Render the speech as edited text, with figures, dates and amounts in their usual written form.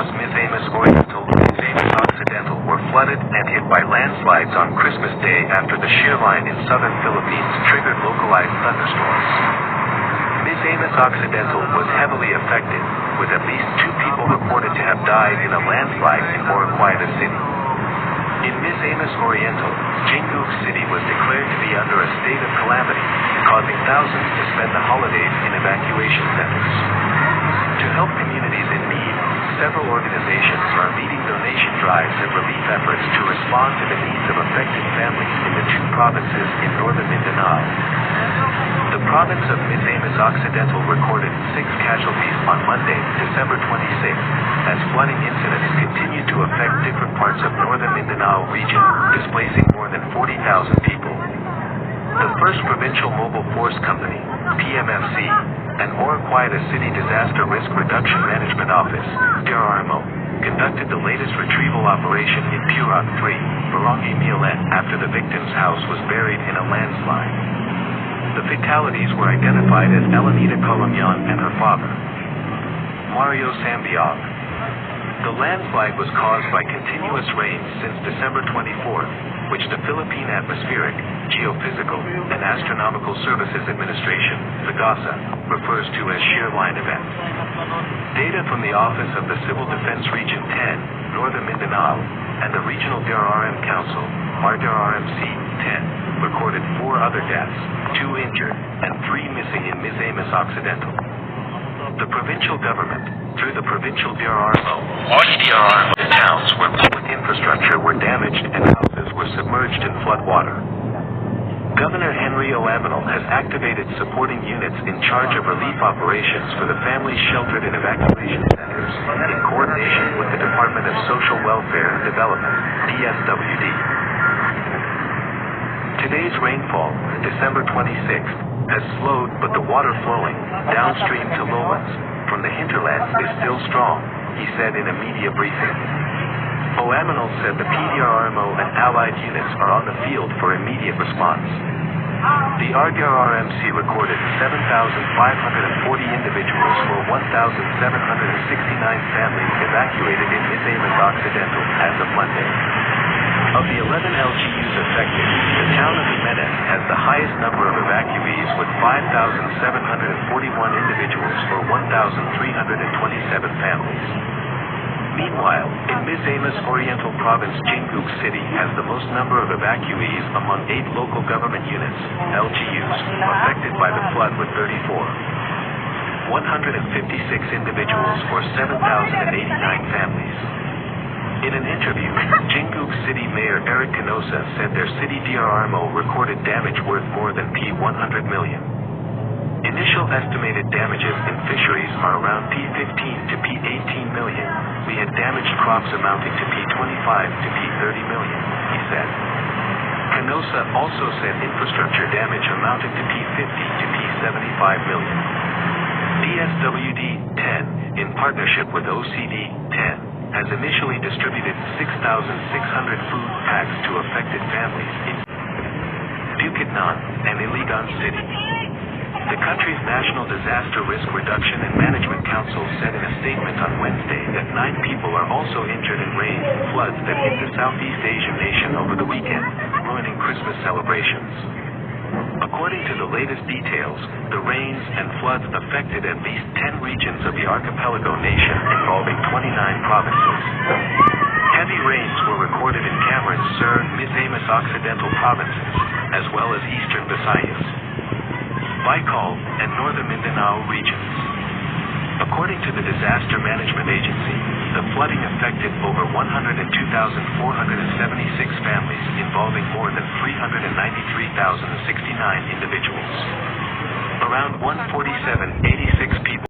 across Misamis Oriental and Misamis Occidental were flooded and hit by landslides on Christmas Day after the shear line in southern Philippines triggered localized thunderstorms. Misamis Occidental was heavily affected, with at least 2 people reported to have died in a landslide in Oroquieta City. In Misamis Oriental, Jingoog City was declared to be under a state of calamity, causing thousands to spend the holidays in evacuation centers. To help communities in need, several organizations are leading donation drives and relief efforts to respond to the needs of affected families in the 2 provinces in northern Mindanao. The province of Misamis Occidental recorded 6 casualties on Monday, December 26, as flooding incidents continue to affect different parts of northern Mindanao region, displacing more than 40,000 people. The First Provincial Mobile Force Company, PMFC, and Oroquieta City Disaster Risk Reduction Management Office, DRRMO, conducted the latest retrieval operation in Purok 3, Barangay Milen, after the victim's house was buried in a landslide. The fatalities were identified as Elenita Colomyan and her father, Mario Sambiog. The landslide was caused by continuous rains since December 24th, which the Philippine Atmospheric, Geophysical, and Astronomical Services Administration, PAGASA, refers to as shear line events. Data from the Office of the Civil Defense Region 10, Northern Mindanao, and the Regional DRRM Council, RDRRMC 10, recorded 4 other deaths, 2 injured, and 3 missing in Misamis Occidental. The provincial government, through the provincial DRRMO, warned DRRMO towns where public infrastructure were damaged and houses were submerged in floodwater. Governor Henry Olamanal has activated supporting units in charge of relief operations for the families sheltered in evacuation centers, in coordination with the Department of Social Welfare and Development, DSWD. Today's rainfall, December 26th, has slowed, but the water flowing downstream to lowlands from the hinterlands is still strong, he said in a media briefing. Olamanal said the PDRRMO and allied units are on the field for immediate response. The RDRRMC recorded 7,540 individuals or 1,769 families evacuated in Misamis Occidental as of Monday. Of the 11 LGUs affected, the town of Jimenez has the highest number of evacuees with 5,741 individuals or 1,327 families. Meanwhile, in Misamis Oriental Province, Jingoog City has the most number of evacuees among 8 local government units, LGUs, affected by the flood with 34. 156 individuals or 7,089 families. In an interview, Jingoog City Mayor Eric Canosa said their city DRRMO recorded damage worth more than P100 million. Initial estimated damages in fisheries are around P15 to P18 million. We had damaged crops amounting to P25 to P30 million, he said. Canosa also said infrastructure damage amounting to P50 to P75 million. DSWD 10, in partnership with OCD 10, has initially distributed 6,600 food packs to affected families in Bukidnon and Iligan City. The country's National Disaster Risk Reduction and Management Council said in a statement on Wednesday that 9 people are also injured in rain and floods that hit the Southeast Asian nation over the weekend, ruining Christmas celebrations. According to the latest details, the rains and floods affected at least 10 regions of the archipelago nation involving 29 provinces. Heavy rains were recorded in Cameron Sur, Misamis Occidental provinces, as well as eastern Visayas, Baikal, and northern Mindanao regions. According to the Disaster Management Agency, the flooding affected over 102,476 families involving more than 393,069 individuals. Around 147,086 people